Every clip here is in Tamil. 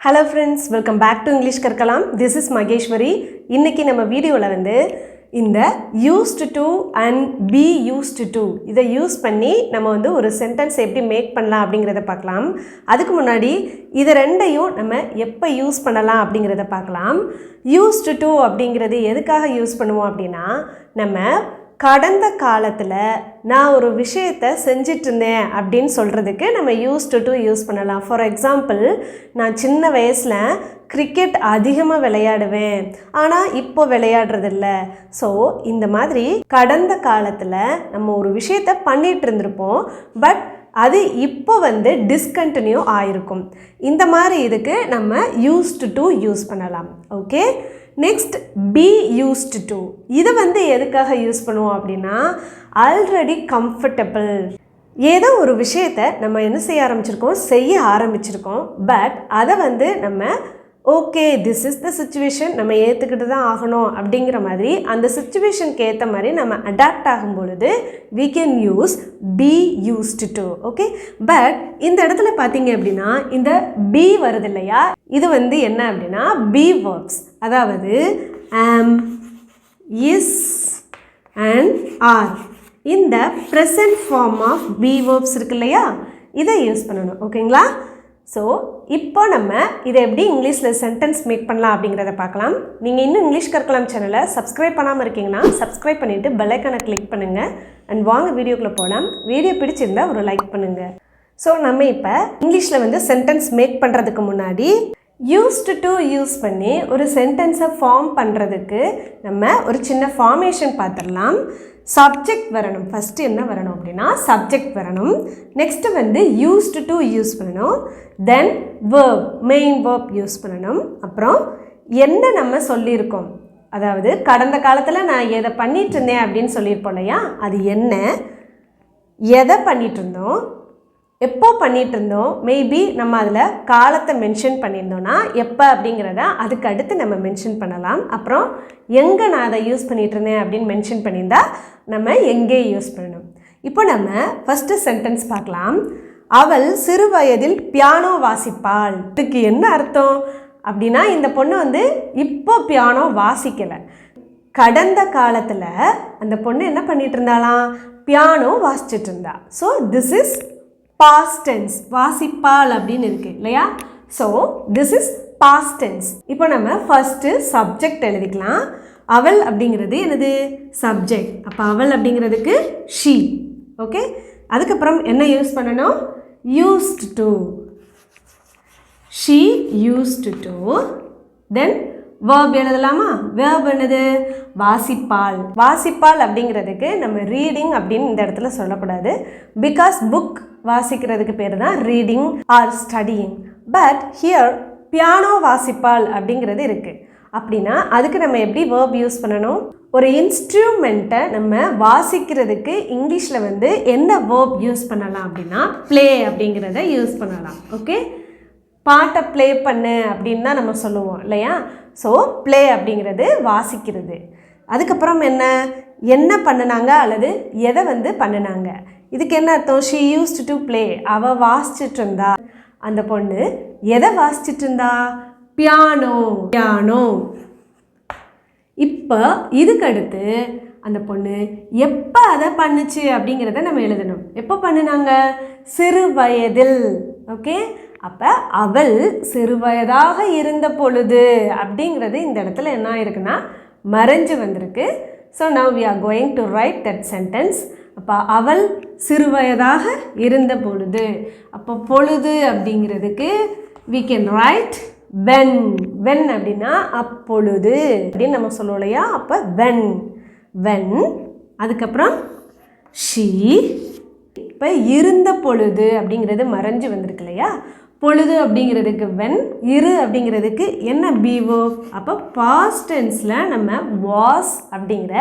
Hello friends, welcome back to English Karkalam. This is Mageshwari. இன்னைக்கு நம்ம வீடியோல இந்த used to and be used to இதை யூஸ் பண்ணி நம்ம ஒரு சென்டென்ஸ் எப்படி மேக் பண்ணலாம் அப்படிங்கறத பார்க்கலாம். அதுக்கு முன்னாடி இத ரெண்டையும் நம்ம எப்ப யூஸ் பண்ணலாம் அப்படிங்கறத பார்க்கலாம். used to அப்படிங்கிறது எதுக்காக யூஸ் பண்ணுவோம் அப்படினா நம்ம கடந்த காலத்துல நான் ஒரு விஷயத்தை செஞ்சிட்டு இருந்தேன் அப்படினு சொல்றதுக்கு நம்ம used to யூஸ் பண்ணலாம். ஃபார் எக்ஸாம்பிள் நான் சின்ன வயசுல கிரிக்கெட் அதிகமா விளையாடுவேன் ஆனா இப்போ விளையாடுறது இல்ல. சோ இந்த மாதிரி கடந்த காலத்துல நம்ம ஒரு விஷயத்தை பண்ணிட்டு இருந்திருப்போம் பட் அது இப்போ டிஸ்கண்டினியூ ஆயிருக்கும். இந்த மாதிரி இதுக்கு நம்ம used to யூஸ் பண்ணலாம். Okay, next be used to இது எதுக்காக யூஸ் பண்ணுவோம் அப்படின்னா ஆல்ரெடி கம்ஃபர்டபிள். ஏதோ ஒரு விஷயத்தை நம்ம என்ன செய்ய ஆரம்பிச்சிருக்கோம் பட் அதை நம்ம okay this is the situation நம்ம ஏற்றுக்கிட்டு தான் ஆகணும் அப்படிங்கிற மாதிரி அந்த சிச்சுவேஷனுக்கு ஏற்ற மாதிரி நம்ம அடாப்ட் ஆகும் பொழுது we can use be used to. Okay, but இந்த இடத்துல பார்த்தீங்க அப்படின்னா இந்த be வருது இல்லையா, இது என்ன அப்படின்னா be verbs, அதாவது am, is and are இந்த present form of be verbs இருக்கு இல்லையா, இதை யூஸ் பண்ணணும். ஓகேங்களா? ஸோ இப்போ நம்ம இதை எப்படி இங்கிலீஷில் சென்டென்ஸ் மேக் பண்ணலாம் அப்படிங்கிறத பார்க்கலாம். நீங்கள் இன்னும் இங்கிலீஷ் கற்கலாம் சேனலை சப்ஸ்கிரைப் பண்ணாமல் இருக்கீங்கன்னா சப்ஸ்கிரைப் பண்ணிவிட்டு பெல் ஐக்கானை கிளிக் பண்ணுங்கள் அண்ட் வாங்க வீடியோக்குள்ளே போகலாம். வீடியோ பிடிச்சிருந்தா ஒரு லைக் பண்ணுங்கள். ஸோ நம்ம இப்போ இங்கிலீஷில் சென்டென்ஸ் மேக் பண்ணுறதுக்கு முன்னாடி used to யூஸ் பண்ணி ஒரு சென்டென்ஸை ஃபார்ம் பண்ணுறதுக்கு நம்ம ஒரு சின்ன ஃபார்மேஷன் பார்த்துடலாம். சப்ஜெக்ட் வரணும். ஃபஸ்ட்டு என்ன வரணும் அப்படின்னா சப்ஜெக்ட் வரணும். நெக்ஸ்ட்டு used to யூஸ் பண்ணணும். தென் verb, மெயின் verb யூஸ் பண்ணணும். அப்புறம் என்ன நம்ம சொல்லியிருக்கோம், அதாவது கடந்த காலத்தில் நான் எதை பண்ணிட்டு இருந்தேன் அப்படின்னு சொல்லியிருப்போம் இல்லையா, அது என்ன, எதை பண்ணிட்டு இருந்தோம், எப்போ பண்ணிட்டு இருந்தோம், மேபி நம்ம அதில் காலத்தை மென்ஷன் பண்ணியிருந்தோன்னா எப்போ அப்படிங்கிறத அதுக்கு அடுத்து நம்ம மென்ஷன் பண்ணலாம். அப்புறம் எங்கே நான் அதை யூஸ் பண்ணிட்டு இருந்தேன் அப்படின்னு மென்ஷன் பண்ணியிருந்தா நம்ம எங்கே யூஸ் பண்ணணும். இப்போ நம்ம ஃபஸ்ட்டு சென்டென்ஸ் பார்க்கலாம். அவள் சிறு வயதில் பியானோ வாசிப்பாள். இதுக்கு என்ன அர்த்தம் அப்படின்னா இந்த பொண்ணு இப்போ பியானோ வாசிக்கலை, கடந்த காலத்தில் அந்த பொண்ணு என்ன பண்ணிட்டு இருந்தாலாம், பியானோ வாசிச்சுட்டு இருந்தா. So this is past tense, வாசிப்பாள் அப்படின்னு இருக்கு இல்லையா. So this is past tense. இப்போ நம்ம ஃபர்ஸ்ட் சப்ஜெக்ட் எழுதிக்கலாம். அவள் அப்படிங்கிறது என்னது, சப்ஜெக்ட். அப்போ அவள் அப்படிங்கிறதுக்கு she. ஓகே, அதுக்கப்புறம் என்ன யூஸ் பண்ணணும், used to. she used to. then verb எழுதலாமா, verb என்னது, வாசிப்பாள். வாசிப்பாள் அப்படிங்கிறதுக்கு நம்ம ரீடிங் அப்படின்னு இந்த இடத்துல சொல்லக்கூடாது, பிகாஸ் புக் வாசிக்கிறதுக்கு பேர் தான் reading or studying. But here piano வாசிப்பாள் அப்படிங்கிறது இருக்குது. அப்படின்னா அதுக்கு நம்ம எப்படி verb யூஸ் பண்ணணும், ஒரு இன்ஸ்ட்ருமெண்ட்டை நம்ம வாசிக்கிறதுக்கு இங்கிலீஷில் என்ன verb யூஸ் பண்ணலாம் அப்படின்னா ப்ளே அப்படிங்கிறத யூஸ் பண்ணலாம். ஓகே, பாட்டை ப்ளே பண்ணு அப்படின்னு தான் நம்ம சொல்லுவோம் இல்லையா. ஸோ ப்ளே அப்படிங்கிறது வாசிக்கிறது. அதுக்கப்புறம் என்ன பண்ணினாங்க அல்லது எதை பண்ணினாங்க, இதுக்கு என்ன அர்த்தம், she used to play, அவள் வாசிச்சுட்டு இருந்தா. அந்த பொண்ணு எதை வாசிச்சுட்டு இருந்தா, பியானோ. பியானோ. இப்போ இதுக்கு அடுத்து அந்த பொண்ணு எப்போ அதை பண்ணுச்சு அப்படிங்கிறத நம்ம எழுதணும். எப்போ பண்ணினாங்க, சிறு வயதில். ஓகே, அப்போ அவள் சிறு வயதாக இருந்த பொழுது அப்படிங்கிறது இந்த இடத்துல என்ன ஆயிருக்குன்னா மறைஞ்சு வந்திருக்கு. So now we are going to write that sentence. அப்போ அவள் சிறு வயதாக இருந்த பொழுது. அப்போ பொழுது அப்படிங்கிறதுக்கு we can write when. when அப்படின்னா அப்பொழுது அப்படின்னு நம்ம சொல்லுவோம் இல்லையா. அப்போ when. when. அதுக்கப்புறம் she. இப்போ இருந்த பொழுது அப்படிங்கிறது மறைஞ்சு வந்திருக்கு இல்லையா. பொழுது அப்படிங்கிறதுக்கு when, இரு அப்படிங்கிறதுக்கு என்ன be verb. அப்போ past tenseல நம்ம was அப்படிங்கிற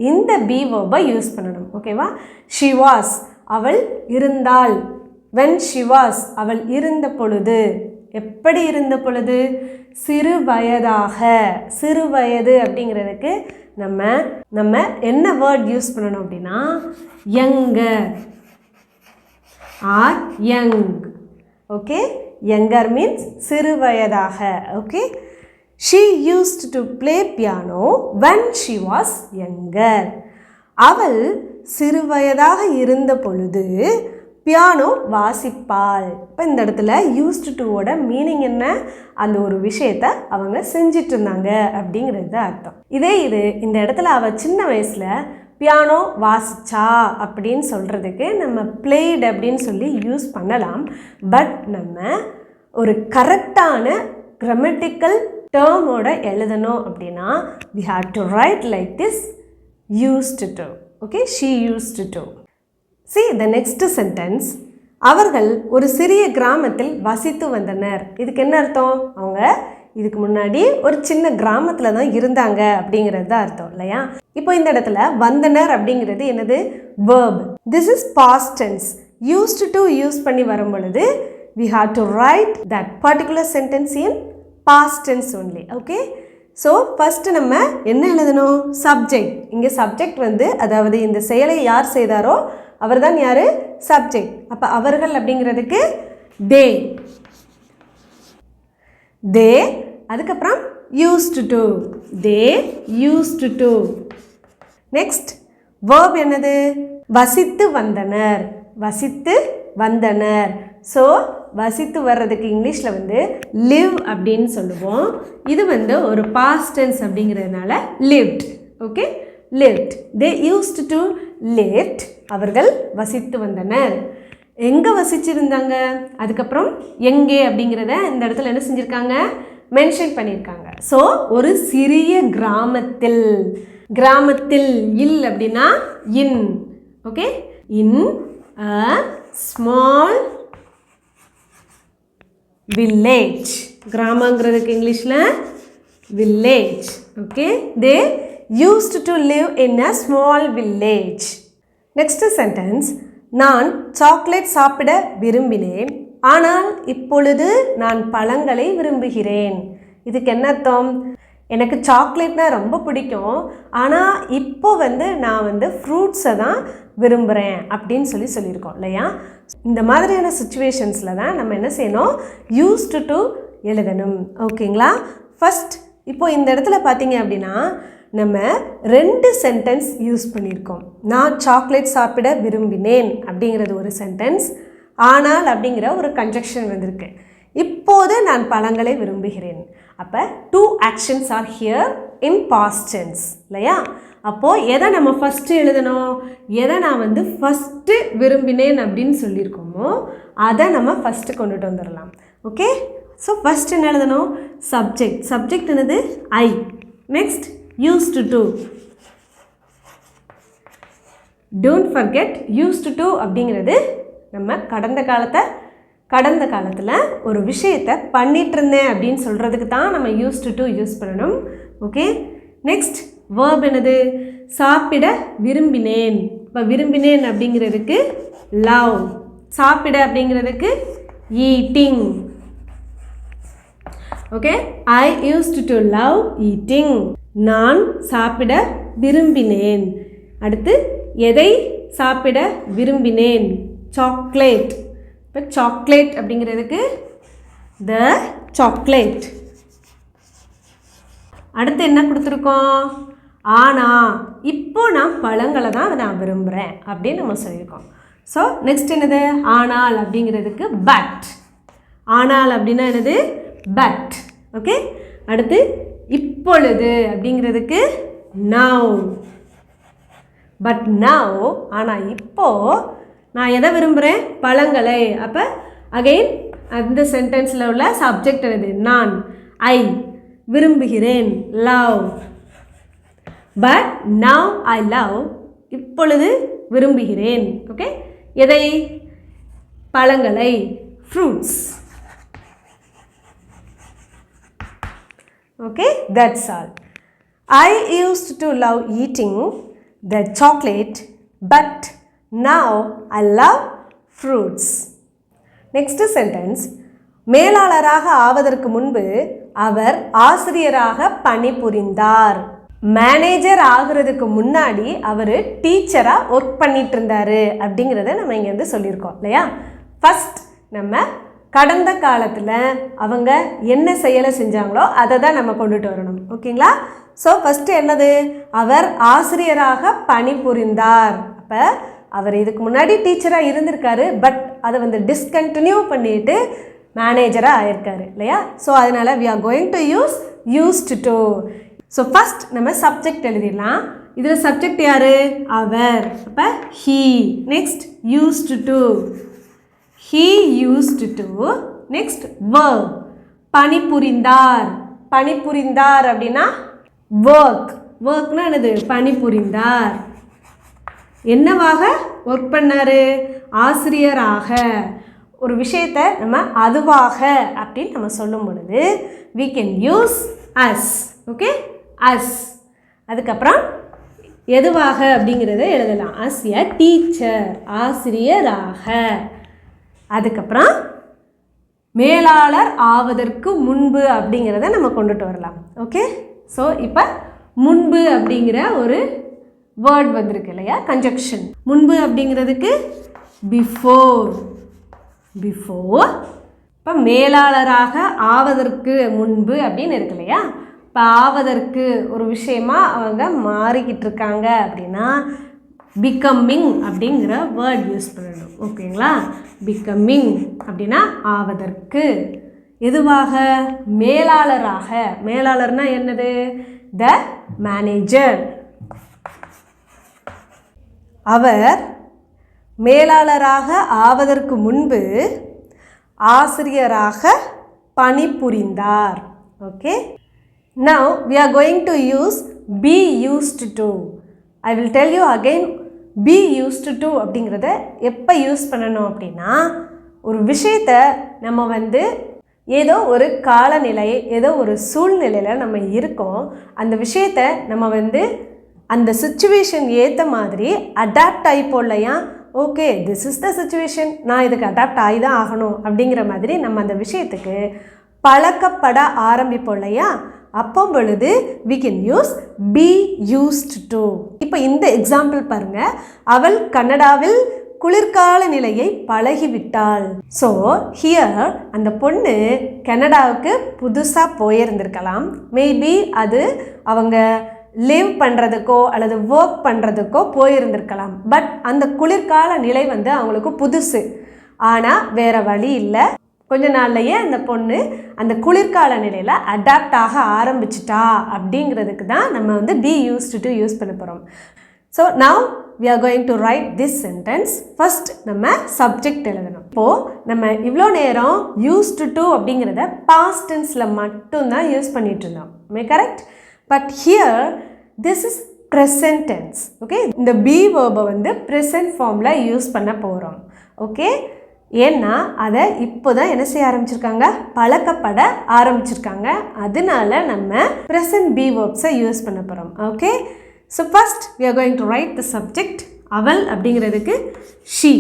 இந்த be verb யூஸ் பண்ணணும். ஓகேவா. she was, அவள் இருந்தாள். when she was, அவள் இருந்த பொழுது. எப்படி இருந்த பொழுது, சிறு வயதாக. சிறு வயது அப்படிங்கிறதுக்கு நம்ம என்ன வேர்ட் யூஸ் பண்ணணும் அப்படின்னா younger or young. Okay, younger means சிறு வயதாக. Okay, she used to play piano when she was younger. அவள் சிறு வயதாக இருந்த பொழுது பியானோ வாசிப்பாள். இப்போ இந்த இடத்துல யூஸ்ட் டுவோட மீனிங் என்ன? அந்த ஒரு விஷயத்தை அவங்க செஞ்சிட்டு இருந்தாங்க அப்படிங்கிறது அர்த்தம். இது இந்த இடத்துல அவள் சின்ன வயசில் பியானோ வாசிச்சா அப்படின்னு சொல்கிறதுக்கு நம்ம பிளேட் அப்படின்னு சொல்லி யூஸ் பண்ணலாம். பட் நம்ம ஒரு கரெக்டான கிராமட்டிக்கல் டேர்மோட எழுதணும் அப்படின்னா we have to write like this, used to. Okay, she used to. See the next sentence. அவர்கள் ஒரு சிறிய கிராமத்தில் வசித்து வந்தனர். இதுக்கு என்ன அர்த்தம்? அவங்க இதுக்கு முன்னாடி ஒரு சின்ன கிராமத்தில் தான் இருந்தாங்க அப்படிங்கிறது தான் அர்த்தம் இல்லையா? இப்போ இந்த இடத்துல வந்தனர் அப்படிங்கிறது என்னது? verb. This is past tense. used to use பண்ணி வரும் பொழுது we have to write that particular sentence in past tense only. Okay, so first நம்ம என்ன எழுதணும்? சப்ஜெக்ட். இங்கே சப்ஜெக்ட் வந்து அதாவது இந்த செயலை யார் செய்தாரோ அவர் தான் யார்? சப்ஜெக்ட். அப்போ அவர்கள் அப்படிங்கிறதுக்கு தே, அதுக்கப்புறம் used to, they used to. Next verb என்னது? வசித்து வந்தனர், வசித்து வந்தனர். ஸோ வசித்து வர்றதுக்கு இங்கிலீஷில் வந்து live அப்படின்னு சொல்லுவோம். இது வந்து ஒரு past tense அப்படிங்கிறதுனால lived. Okay, lived. they used to lived. அவர்கள் வசித்து வந்தனர். எங்கே வசிச்சிருந்தாங்க? அதுக்கப்புறம் எங்கே அப்படிங்கிறத இந்த இடத்துல என்ன செஞ்சுருக்காங்க? மென்ஷன் பண்ணியிருக்காங்க. ஸோ ஒரு சிறிய கிராமத்தில், கிராமத்தில் இல் அப்படின்னா in. Okay, in a small village. கிராமங்கிறதுக்கு இங்கிலீஷில் village. Okay, they used to live in a small village. Next sentence. நான் சாக்லேட் சாப்பிட விரும்பினேன், ஆனால் இப்பொழுது நான் பழங்களை விரும்புகிறேன். இதுக்கு என்ன அர்த்தம்? எனக்கு சாக்லேட்னா ரொம்ப பிடிக்கும், ஆனால் இப்போ வந்து நான் வந்து ஃப்ரூட்ஸை தான் விரும்புகிறேன் அப்படின்னு சொல்லியிருக்கோம் இல்லையா? இந்த மாதிரியான சுச்சுவேஷன்ஸில் தான் நம்ம என்ன செய்யணும்? used to எழுதணும். ஓகேங்களா? ஃபஸ்ட் இப்போ இந்த இடத்துல பார்த்தீங்க அப்படின்னா நம்ம 2 சென்டென்ஸ் யூஸ் பண்ணியிருக்கோம். நான் சாக்லேட் சாப்பிட விரும்பினேன் அப்படிங்கிறது ஒரு சென்டென்ஸ், ஆனால் அப்படிங்கிற ஒரு கன்ஜெக்ஷன் வந்திருக்கு. இப்போது நான் பழங்களை விரும்புகிறேன். அப்போ 2 actions are here in past tense இல்லையா? அப்போது எதை நம்ம ஃபஸ்ட்டு எழுதணும்? எதை நான் வந்து ஃபஸ்ட்டு விரும்பினேன் அப்படின்னு சொல்லியிருக்கோமோ அதை நம்ம ஃபஸ்ட்டு கொண்டுட்டு வந்துடலாம். ஓகே, ஸோ ஃபஸ்ட் என்ன எழுதணும்? சப்ஜெக்ட். சப்ஜெக்ட் என்னது? I. Next used to. Don't forget used to அப்படிங்கிறது நம்ம கடந்த காலத்தில் ஒரு விஷயத்தை பண்ணிட்டு இருந்தேன் அப்படின்னு சொல்கிறதுக்கு தான் நம்ம used to யூஸ் பண்ணணும். ஓகே, நெக்ஸ்ட் verb என்னது? சாப்பிட விரும்பினேன். இப்போ விரும்பினேன் அப்படிங்கிறதுக்கு love, சாப்பிட அப்படிங்கிறதுக்கு eating. Okay, I used to love eating. நான் சாப்பிட விரும்பினேன். அடுத்து எதை சாப்பிட விரும்பினேன்? சாக்லேட். இப்போ சாக்லேட் அப்படிங்கிறதுக்கு த சாக்லேட். அடுத்து என்ன கொடுத்துருக்கோம்? ஆனால் இப்போ நான் பழங்களை தான் நான் விரும்புகிறேன் அப்படின்னு நம்ம சொல்லியிருக்கோம். ஸோ நெக்ஸ்ட் என்னது? ஆனால் அப்படிங்கிறதுக்கு பட். ஆனால் அப்படின்னா என்னது? பட். ஓகே, அடுத்து இப்பொழுது அப்படிங்கிறதுக்கு now. பட் now, ஆனால் இப்போது நான் எதை விரும்புகிறேன்? பழங்களை. அப்போ அகெயின் அந்த சென்டென்ஸில் உள்ள சப்ஜெக்ட் என்னது? நான். ஐ விரும்புகிறேன், love. But now I love, இப்பொழுது விரும்புகிறேன். ஓகே, எதை? பழங்களை, fruits. Okay, that's all. I used to love eating the chocolate, but now I love fruits. Next sentence. மேலாளராக ஆவதற்கு முன்பு அவர் ஆசிரியராக பணிபுரிந்தார். மேனேஜர் ஆகிறதுக்கு முன்னாடி அவர் டீச்சராக ஒர்க் பண்ணிட்டு இருந்தாரு அப்படிங்கிறத நம்ம இங்கே வந்து சொல்லியிருக்கோம் இல்லையா? ஃபஸ்ட் நம்ம கடந்த காலத்தில் அவங்க என்ன செயலை செஞ்சாங்களோ அதை தான் நம்ம கொண்டுட்டு வரணும். ஓகேங்களா? ஸோ ஃபஸ்ட்டு என்னது, அவர் ஆசிரியராக பணிபுரிந்தார். அப்போ அவர் இதுக்கு முன்னாடி டீச்சராக இருந்திருக்காரு, பட் அதை வந்து டிஸ்கண்டினியூ பண்ணிட்டு மேனேஜராக ஆயிருக்காரு இல்லையா? ஸோ அதனால் we are going to use used to. So first நம்ம சப்ஜெக்ட் எழுதிடலாம். இதில் சப்ஜெக்ட் யார்? அவர். அப்போ he. Next used to. he used to. Next verb. பணிபுரிந்தார். பணிபுரிந்தார் அப்படின்னா work. workனா என்னது? பணிபுரிந்தார். என்னவாக ஒர்க் பண்ணார்? ஆசிரியராக. ஒரு விஷயத்தை நம்ம அதுவாக அப்படின்னு நம்ம சொல்லும் பொழுது we can use as. Okay, as. அதுக்கப்புறம் எதுவாக அப்படிங்கிறத எழுதலாம். as a teacher, ஆசிரியராக. அதுக்கப்புறம் மேலாளர் ஆவதற்கு முன்பு அப்படிங்கிறத நம்ம கொண்டுட்டு வரலாம். ஓகே, ஸோ இப்போ முன்பு அப்படிங்கிற ஒரு வேர்ட் வந்திருக்கு இல்லையா, கன்ஜக்ஷன். முன்பு அப்படிங்கிறதுக்கு பிஃபோர். பிஃபோர். இப்போ மேலாளராக ஆவதற்கு முன்பு அப்படின்னு இருக்கு இல்லையா, இப்போ ஆவதற்கு ஒரு விஷயமா அவங்க மாறிக்கிட்டு இருக்காங்க அப்படின்னா பிகம்மிங் அப்படிங்கிற வேர்ட் யூஸ் பண்ணணும். ஓகேங்களா? பிகம்மிங் அப்படின்னா ஆவதற்கு. எதுவாக? மேலாளராக. மேலாளர்னா என்னது? The manager. அவர் மேலாளராக ஆவதற்கு முன்பு ஆசிரியராக பணிபுரிந்தார். Okay, now we are going to use be used to. I will tell you again, be used to அப்படிங்கிறத எப்போ யூஸ் பண்ணணும் அப்படின்னா, ஒரு விஷயத்தை நம்ம வந்து ஏதோ ஒரு காலநிலை, ஏதோ ஒரு சூழ்நிலையில் நம்ம இருக்கோம், அந்த விஷயத்தை நம்ம வந்து அந்த சுச்சுவேஷன் ஏற்ற மாதிரி அடாப்ட் ஆகிப்போம் இல்லையா. Okay, this is the situation, நான் இதுக்கு அடாப்ட் ஆகி தான் ஆகணும் அப்படிங்கிற மாதிரி நம்ம அந்த விஷயத்துக்கு பழக்கப்பட ஆரம்பிப்போம் இல்லையா. அப்போ பொழுது we can use be used to. இப்போ இந்த எக்ஸாம்பிள் பாருங்கள். அவள் கனடாவில் குளிர்கால நிலையை பழகிவிட்டாள். ஸோ ஹியர் அந்த பொண்ணு கனடாவுக்கு புதுசாக போயிருந்திருக்கலாம். மேபி அது அவங்க லிவ் பண்ணுறதுக்கோ அல்லது ஒர்க் பண்ணுறதுக்கோ போயிருந்திருக்கலாம். பட் அந்த குளிர்கால நிலை வந்து அவங்களுக்கு புதுசு. ஆனால் வேறு வழி இல்லை, கொஞ்ச நாள்லையே அந்த பொண்ணு அந்த குளிர்கால நிலையில் அடாப்ட் ஆக ஆரம்பிச்சிட்டா அப்படிங்கிறதுக்கு தான் நம்ம வந்து be used to யூஸ் பண்ண போகிறோம். So now we are going to write this sentence. first நம்ம சப்ஜெக்ட் எழுதணும். இப்போது நம்ம இவ்வளோ நேரம் used to அப்படிங்கிறத past tenseல மட்டும்தான் யூஸ் பண்ணிட்டு இருந்தோம். Correct? But here this is present tense. Okay, இந்த be verb-ஐ வந்து ப்ரெசன்ட் ஃபார்மில் யூஸ் பண்ண போகிறோம். ஓகே, ஏன்னா அதை இப்போ தான் என்ன செய்ய ஆரம்பிச்சிருக்காங்க, பழக்கப்பட ஆரம்பிச்சிருக்காங்க. அதனால நம்ம ப்ரெசன்ட் be verbs-ஐ யூஸ் பண்ண போகிறோம். Okay, so first we are going to write the subject. அவள் அப்படிங்கிறதுக்கு she.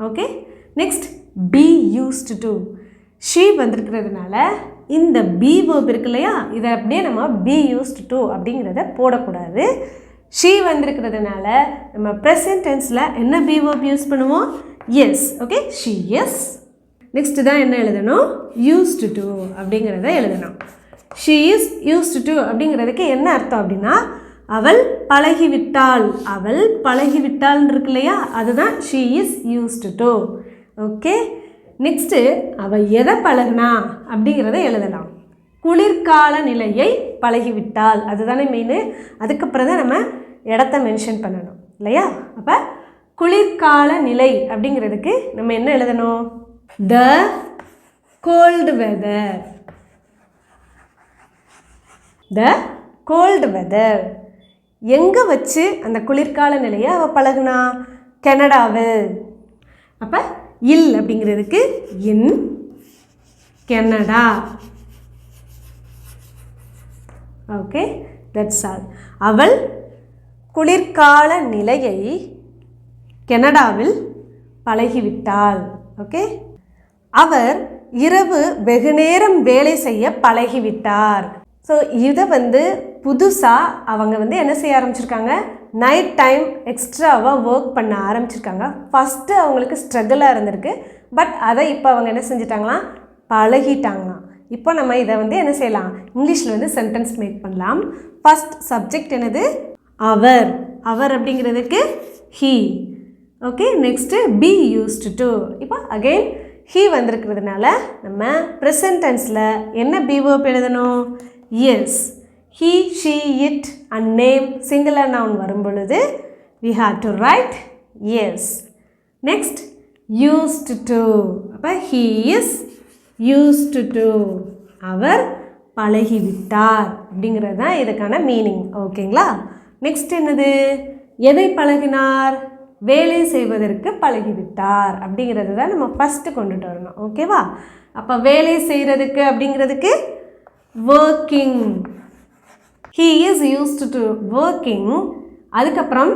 Okay, next be used to. she வந்திருக்கிறதுனால இந்த be verb இருக்கு இல்லையா, இதை அப்படியே நம்ம be used to அப்படிங்கிறத போடக்கூடாது. she வந்திருக்கிறதுனால நம்ம ப்ரெசன்ட் டென்ஸில் என்ன be verb யூஸ் பண்ணுவோம்? Yes. Okay, she is. Next தான் என்ன எழுதணும்? used to அப்படிங்கிறத எழுதணும். she is used to அப்படிங்கிறதுக்கு என்ன அர்த்தம் அப்படின்னா, அவள் பழகிவிட்டாள். அவள் பழகிவிட்டாள்னு இருக்கு இல்லையா, அதுதான் she is used to. Okay, next அவள் எதை பழகுனா அப்படிங்கிறத எழுதலாம். குளிர்கால நிலையை பழகிவிட்டாள், அதுதானே மெயின். அதுக்கப்புறம் தான் நம்ம இடத்த மென்ஷன் பண்ணணும் இல்லையா. அப்போ குளிர்கால நிலை அப்படிங்கிறதுக்கு நம்ம என்ன எழுதணும்? த கோல்டு வெதர். த கோல்டு வெதர். எங்கே வச்சு அந்த குளிர்கால நிலையை அவள் பழகுனா? கனடாவில். அப்போ இல் அப்படிங்கிறதுக்கு இன் கனடா. Okay, that's all. அவள் குளிர்கால நிலையை கனடாவில் பழகிவிட்டாள். ஓகே, அவர் இரவு வெகுநேரம் வேலை செய்ய பழகிவிட்டார். ஸோ இதை வந்து புதுசாக அவங்க வந்து என்ன செய்ய ஆரம்பிச்சிருக்காங்க, நைட் டைம் எக்ஸ்ட்ராவாக ஒர்க் பண்ண ஆரம்பிச்சிருக்காங்க. ஃபஸ்ட்டு அவங்களுக்கு ஸ்ட்ரகிளாக இருந்திருக்கு, பட் அதை இப்போ அவங்க என்ன செஞ்சிட்டாங்களாம், பழகிட்டாங்களாம். இப்போ நம்ம இதை வந்து என்ன செய்யலாம், இங்கிலீஷில் வந்து சென்டென்ஸ் மேக் பண்ணலாம். ஃபர்ஸ்ட் சப்ஜெக்ட் என்னது, அவர். அவர் அப்படிங்கிறதுக்கு he. Okay, next be used to. இப்போ அகெயின் he வந்திருக்கிறதுனால நம்ம ப்ரெசன்ட் டென்ஸில் என்ன be verb எழுதணும், yes. he, she, it and name singular noun வரும் பொழுது we have to write yes. next used to. அப்போ he is used to. அவர் பழகிவிட்டார் அப்படிங்கிறது தான் இதுக்கான மீனிங். ஓகேங்களா. நெக்ஸ்ட் என்னது, எதை பழகினார், வேலை செய்வதற்கு பழகிவிட்டார் அப்படிங்கிறது தான் நம்ம ஃபஸ்ட்டு கொண்டுட்டு வரணும். ஓகேவா. அப்போ வேலை செய்கிறதுக்கு அப்படிங்கிறதுக்கு working. he is used to working. அதுக்கப்புறம்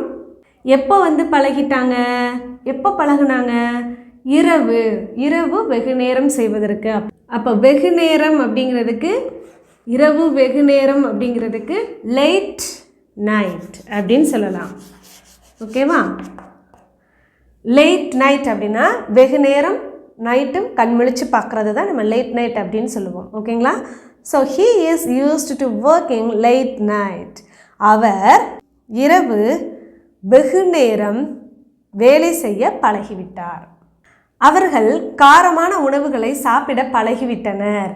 எப்போ வந்து பழகிட்டாங்க, எப்போ பழகுனாங்க, இரவு. இரவு வெகு நேரம் செய்வதற்கு. அப்போ வெகு நேரம் அப்படிங்கிறதுக்கு, இரவு வெகு நேரம் அப்படிங்கிறதுக்கு லேட் நைட் அப்படின்னு சொல்லலாம். ஓகேவா. லேட் நைட் அப்படின்னா வெகு நேரம், நைட்டும் கண் முழிச்சு பார்க்குறது தான் நம்ம லேட் நைட் அப்படின்னு சொல்லுவோம். ஓகேங்களா. So he is used to working late night. அவர் இரவு வெகு நேரம் வேலை செய்ய பழகிவிட்டார். அவர்கள் காரமான உணவுகளை சாப்பிட பழகிவிட்டனர்.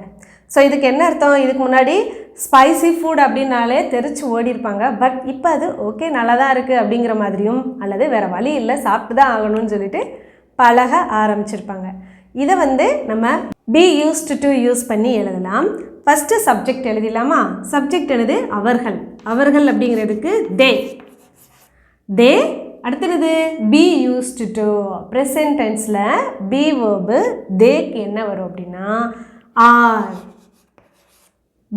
ஸோ இதுக்கு என்ன அர்த்தம், இதுக்கு முன்னாடி ஸ்பைசி ஃபுட் அப்படின்னாலே தெரிச்சு ஓடி இருப்பாங்க. பட் இப்போ அது ஓகே நல்லா தான் இருக்குது அப்படிங்கிற மாதிரியும், அல்லது வேறு வழி இல்லை சாப்பிட்டு தான் ஆகணும்னு சொல்லிட்டு பழக ஆரம்பிச்சிருப்பாங்க. இதை வந்து நம்ம be used to யூஸ் பண்ணி எழுதலாம். First subject எழுதிடலாமா. சப்ஜெக்ட் எழுது அவர்கள். அவர்கள் அப்படிங்கிறதுக்கு they. they. அடுத்தது be used to. ப்ரெசன்ட் டென்ஸில் be verb தேக்கு என்ன வரும் அப்படின்னா are.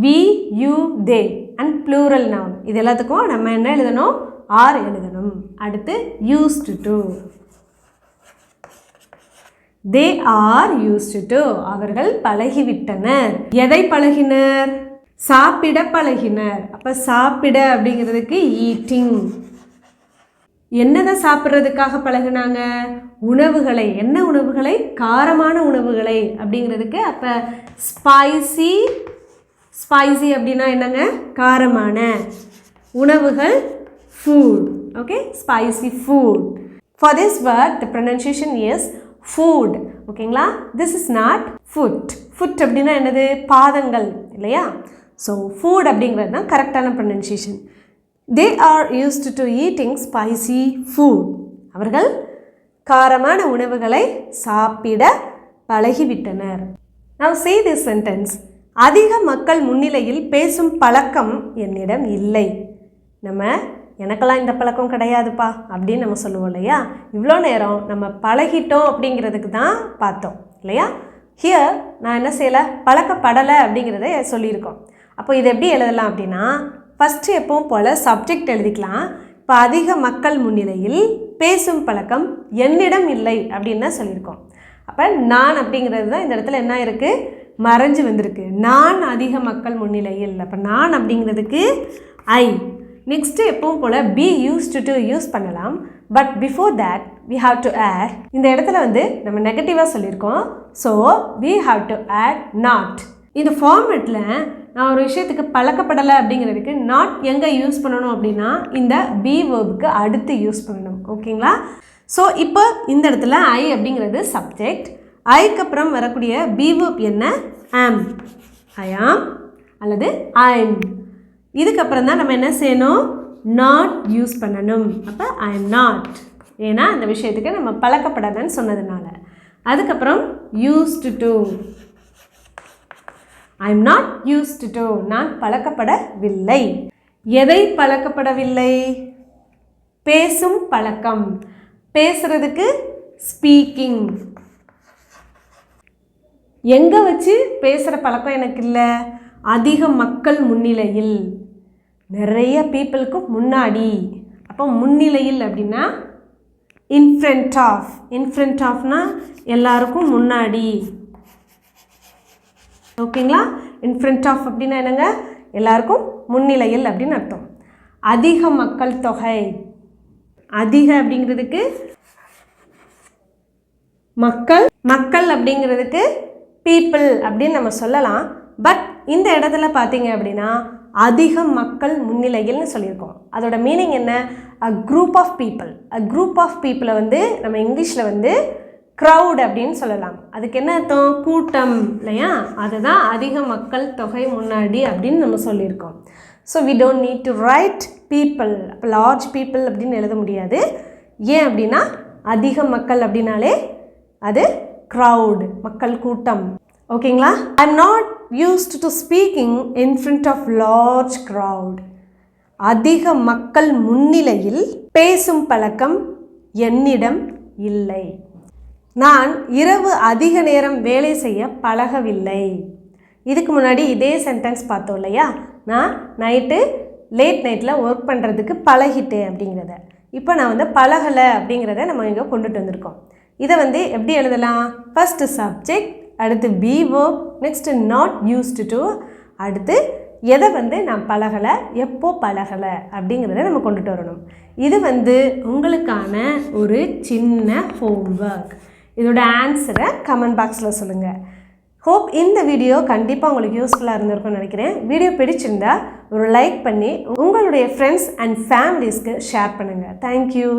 we, you, they and plural noun. இது எல்லாத்துக்கும் நம்ம என்ன எழுதணும், are எழுதணும். அடுத்து used to. they are used to. அவர்கள் பழகிவிட்டனர். எதை பழகினர், சாப்பிட பழகினர். அப்போ சாப்பிட அப்படிங்கிறதுக்கு eating. என்னதை சாப்பிட்றதுக்காக பழகினாங்க, உணவுகளை. என்ன உணவுகளை, காரமான உணவுகளை அப்படிங்கிறதுக்கு. அப்போ ஸ்பைசி. ஸ்பைசி அப்படின்னா என்னங்க, காரமான உணவுகள், food. Okay, spicy food. For this word the pronunciation is food. ஓகேங்களா. This is not foot. Foot அப்படின்னா என்னது, பாதங்கள் இல்லையா. ஸோ ஃபுட் அப்படிங்கிறது தான் கரெக்டான pronunciation. they are used to eating spicy food. அவர்கள் காரமான உணவுகளை சாப்பிட பழகிவிட்டனர். Now say this sentence. அதிக மக்கள் முன்னிலையில் பேசும் பழக்கம் என்னிடம் இல்லை. நம்ம எனக்கெல்லாம் இந்த பழக்கம் கிடையாதுப்பா அப்படின்னு நம்ம சொல்லுவோம் இல்லையா. இவ்வளோ நேரம் நம்ம பழகிட்டோம் அப்படிங்கிறதுக்கு தான் பார்த்தோம் இல்லையா. ஹியர் நான் என்ன செய்யலை, பழக்கப்படலை அப்படிங்கிறத சொல்லியிருக்கோம். அப்போ இதை எப்படி எழுதலாம் அப்படின்னா, ஃபஸ்ட்டு எப்பவும் போல் சப்ஜெக்ட் எழுதிக்கலாம். இப்போ அதிக மக்கள் முன்னிலையில் பேசும் பழக்கம் என்னிடம் இல்லை அப்படின்னு தான் சொல்லியிருக்கோம். அப்போ நான் அப்படிங்கிறது தான் இந்த இடத்துல என்ன இருக்குது, மறைஞ்சு வந்திருக்கு. நான் அதிக மக்கள் முன்னிலையில். அப்போ நான் அப்படிங்கிறதுக்கு ஐ. நெக்ஸ்ட்டு எப்பவும் போல் be used to யூஸ் பண்ணலாம். But before that we have to add. இந்த இடத்துல வந்து நம்ம நெகட்டிவாக சொல்லியிருக்கோம். So we have to add not. இந்த ஃபார்மேட்டில் நான் ஒரு விஷயத்துக்கு பழக்கப்படலை அப்படிங்கிறதுக்கு நாட் எங்கே யூஸ் பண்ணணும் அப்படின்னா இந்த be வேர்புக்கு அடுத்து யூஸ் பண்ணணும். ஓகேங்களா. ஸோ இப்போ இந்த இடத்துல ஐ அப்படிங்கிறது சப்ஜெக்ட். ஐக்கு அப்புறம் வரக்கூடிய be verb என்ன, am. I am அல்லது I am. இதுக்கப்புறம் தான் நம்ம என்ன செய்யணும், நாட் யூஸ் பண்ணணும். அப்போ ஐ எம் நாட், ஏன்னா அந்த விஷயத்துக்கு நம்ம பழக்கப்படாதன்னு சொன்னதுனால. அதுக்கப்புறம் used to. I am not used to. நான் பழக்கப்படவில்லை. எதை பழக்கப்படவில்லை, பேசும் பழக்கம். பேசுறதுக்கு ஸ்பீக்கிங். எங்கே வச்சு பேசுகிற பழக்கம் எனக்கு இல்லை, அதிக மக்கள் முன்னிலையில், நிறைய பீப்புளுக்கு முன்னாடி. அப்போ முன்னிலையில் அப்படின்னா in front of. In front ஆஃப்னா எல்லாருக்கும் முன்னாடி. ஓகேங்களா. இன் ஃப்ரண்ட் ஆஃப் அப்படின்னா என்னங்க, எல்லாருக்கும் முன்னிலையில் அப்படின்னு அர்த்தம். அதிக மக்கள் தொகை. அதிக அப்படிங்கிறதுக்கு மக்கள் மக்கள் அப்படிங்கிறதுக்கு பீப்புள் அப்படின்னு நம்ம சொல்லலாம். பட் இந்த இடத்துல பார்த்தீங்க அப்படின்னா அதிக மக்கள் முன்னிலையில்னு சொல்லியிருக்கோம். அதோட மீனிங் என்ன? A group of people. A group of பீப்புளை வந்து நம்ம இங்கிலீஷில் வந்து க்ரௌட் அப்படின்னு சொல்லலாம். அதுக்கு என்ன அர்த்தம்? கூட்டம் இல்லையா? அதுதான் அதிக மக்கள் தொகை முன்னாடி அப்படின்னு நம்ம சொல்லியிருக்கோம். So we don't need to write people. அப்போ லார்ஜ் பீப்புள் அப்படின்னு எழுத முடியாது. ஏன் அப்படின்னா அதிக மக்கள் அப்படின்னாலே அது க்ரௌட், மக்கள் கூட்டம். ஓகேங்களா? I am not used to speaking in front of large crowd. அதிக மக்கள் முன்னிலையில் பேசும் பழக்கம் என்னிடம் இல்லை. நான் இரவு அதிக நேரம் வேலை செய்ய பழகவில்லை. இதுக்கு முன்னாடி இதே சென்டென்ஸ் பார்த்தோம் இல்லையா? நான் லேட் நைட்டில் ஒர்க் பண்ணுறதுக்கு பழகிட்டேன் அப்படிங்கிறத. இப்போ நான் வந்து பழகலை அப்படிங்கிறத நம்ம இங்கே கொண்டுட்டு வந்திருக்கோம். இதை வந்து எப்படி எழுதலாம்? ஃபஸ்ட்டு சப்ஜெக்ட், அடுத்து B verb, next not used to, அடுத்து எதை வந்து நான் பழகலை, எப்போ பழகலை அப்படிங்கிறத நம்ம கொண்டுட்டு வரணும். இது வந்து உங்களுக்கான ஒரு சின்ன ஹோம்ஒர்க். இதோட ஆன்சரை கமெண்ட் பாக்ஸில் சொல்லுங்கள். ஹோப் இந்த வீடியோ கண்டிப்பாக உங்களுக்கு யூஸ்ஃபுல்லாக இருந்திருக்கும்னு நினைக்கிறேன். வீடியோ பிடிச்சிருந்தா ஒரு லைக் பண்ணி உங்களுடைய ஃப்ரெண்ட்ஸ் அண்ட் ஃபேமிலிஸ்க்கு ஷேர் பண்ணுங்கள். தேங்க்யூ.